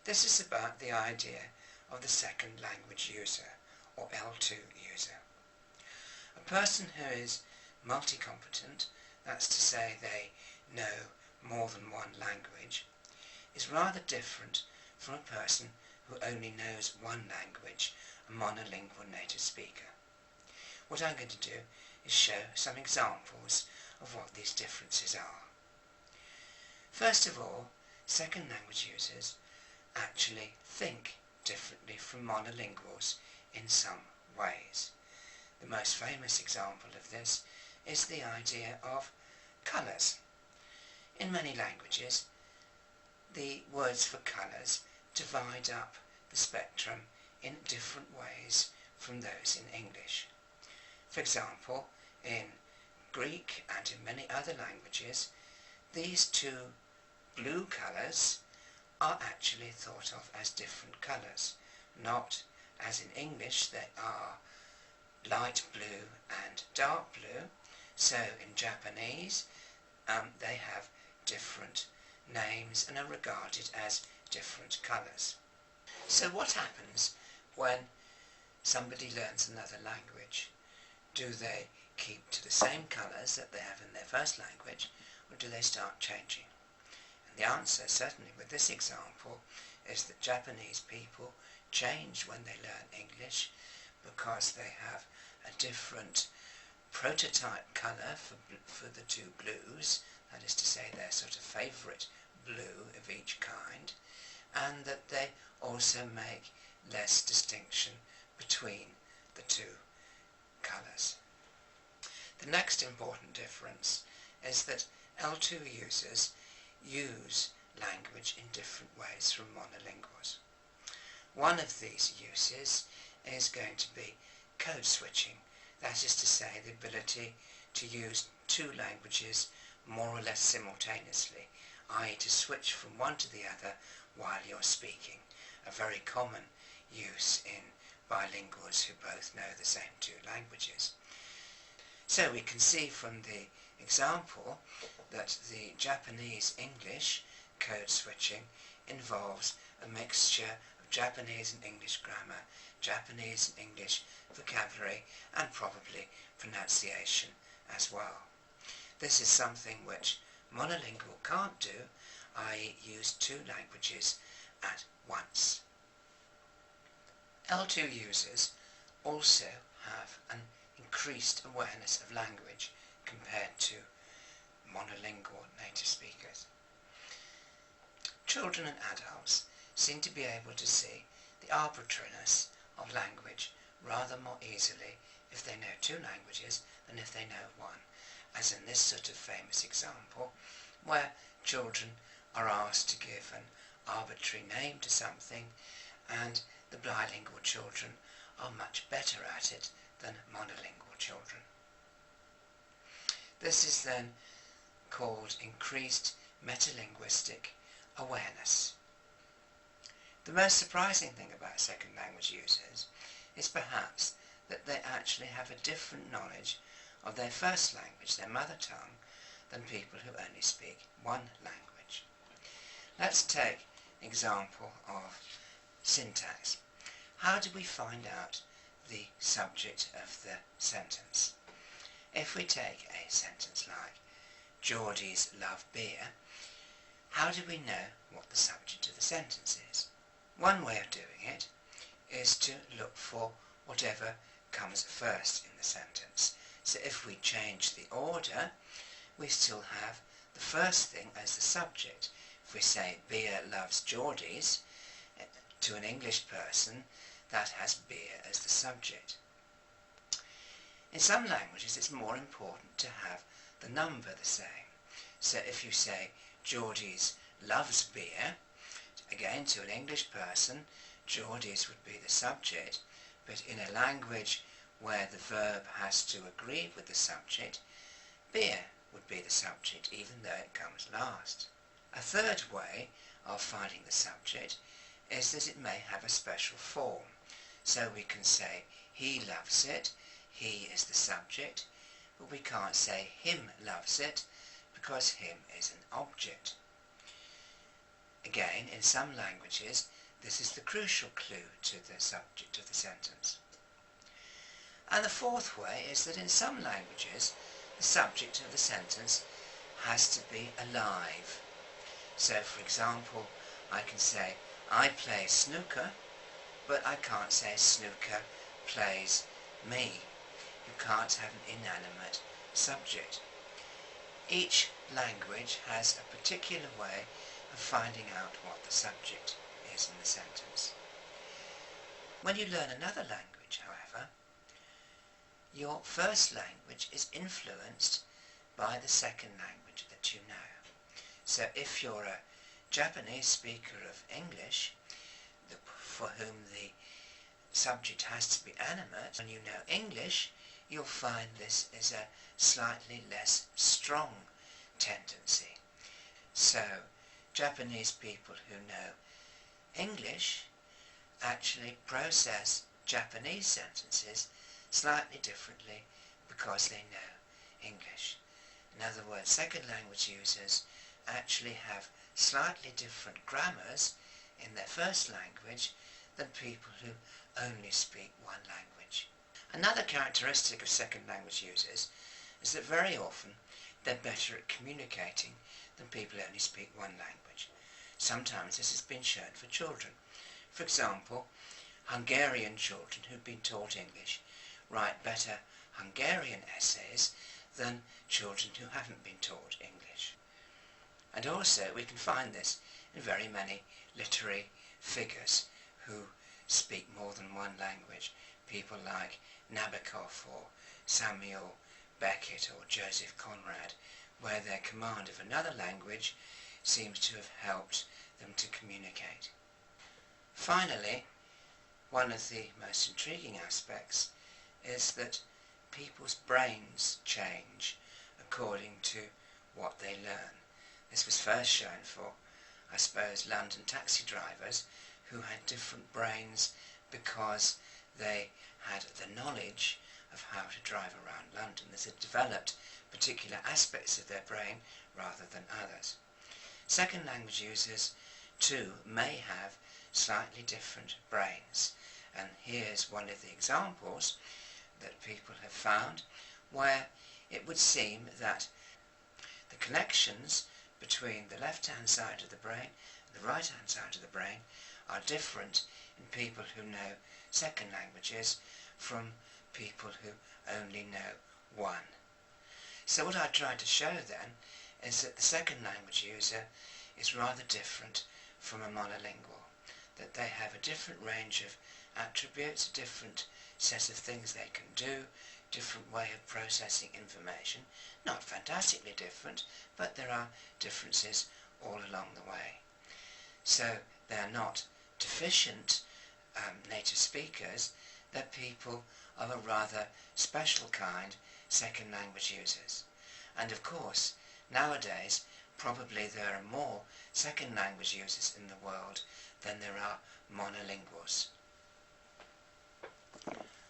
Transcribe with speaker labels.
Speaker 1: This is about the idea of the second language user, or L2 user. A person who is multi-competent, that's to say they know more than one language, is rather different from a person who only knows one language, a monolingual native speaker. What I'm going to do is show some examples of what these differences are. First of all, second language users actually think differently from monolinguals in some ways. The most famous example of this is the idea of colours. In many languages, the words for colours divide up the spectrum in different ways from those in English. For example, in Greek and in many other languages, these two blue colours are actually thought of as different colours, not as in English they are light blue and dark blue. So in Japanese they have different names and are regarded as different colours. So what happens when somebody learns another language? Do they keep to the same colours that they have in their first language, or do they start changing? And the answer, certainly with this example, is that Japanese people change when they learn English because they have a different prototype colour for the two blues, that is to say their sort of favourite blue of each kind, and that they also make less distinction between the two colours. The next important difference is that L2 users use language in different ways from monolinguals. One of these uses is going to be code switching, that is to say the ability to use two languages more or less simultaneously, i.e. to switch from one to the other while you're speaking, a very common use in bilinguals who both know the same two languages. So we can see from the example that the Japanese English code switching involves a mixture of Japanese and English grammar, Japanese and English vocabulary, and probably pronunciation as well. This is something which monolingual can't do, i.e. use two languages at once. L2 users also have an increased awareness of language compared to monolingual native speakers. Children and adults seem to be able to see the arbitrariness of language rather more easily if they know two languages than if they know one, as in this sort of famous example where children are asked to give an arbitrary name to something, and the bilingual children are much better at it than monolingual children. This is then called increased metalinguistic awareness. The most surprising thing about second language users is perhaps that they actually have a different knowledge of their first language, their mother tongue, than people who only speak one language. Let's take an example of syntax. How do we find out the subject of the sentence? If we take a sentence like, Geordies love beer, how do we know what the subject of the sentence is? One way of doing it is to look for whatever comes first in the sentence. So if we change the order, we still have the first thing as the subject. If we say beer loves Geordies, to an English person, that has beer as the subject. In some languages it's more important to have the number the same. So if you say Geordies loves beer, again to an English person, Geordies would be the subject, but in a language where the verb has to agree with the subject, beer would be the subject even though it comes last. A third way of finding the subject is that it may have a special form. So we can say he loves it, he is the subject, but we can't say him loves it because him is an object. Again, in some languages, this is the crucial clue to the subject of the sentence. And the fourth way is that in some languages, the subject of the sentence has to be alive. So, for example, I can say, I play snooker, but I can't say snooker plays me. You can't have an inanimate subject. Each language has a particular way of finding out what the subject is in the sentence. When you learn another language, however, your first language is influenced by the second language that you know. So if you're a Japanese speaker of English, for whom the subject has to be animate, when you know English, you'll find this is a slightly less strong tendency. So Japanese people who know English actually process Japanese sentences slightly differently because they know English. In other words, second language users actually have slightly different grammars in their first language than people who only speak one language. Another characteristic of second language users is that very often they're better at communicating than people who only speak one language. Sometimes this has been shown for children. For example, Hungarian children who've been taught English write better Hungarian essays than children who haven't been taught English. And also we can find this in very many literary figures who speak more than one language. People like Nabokov or Samuel Beckett or Joseph Conrad, where their command of another language seems to have helped them to communicate. Finally, one of the most intriguing aspects is that people's brains change according to what they learn. This was first shown for, I suppose, London taxi drivers who had different brains because they had the knowledge of how to drive around London. They had developed particular aspects of their brain rather than others. Second language users too may have slightly different brains, and here's one of the examples that people have found where it would seem that the connections between the left-hand side of the brain and the right-hand side of the brain are different in people who know second languages from people who only know one. So what I tried to show then is that the second language user is rather different from a monolingual, that they have a different range of attributes, a different set of things they can do, different way of processing information, not fantastically different, but there are differences all along the way. So they're not deficient native speakers, they're people of a rather special kind, second language users. And of course, nowadays, probably there are more second language users in the world than there are monolinguals.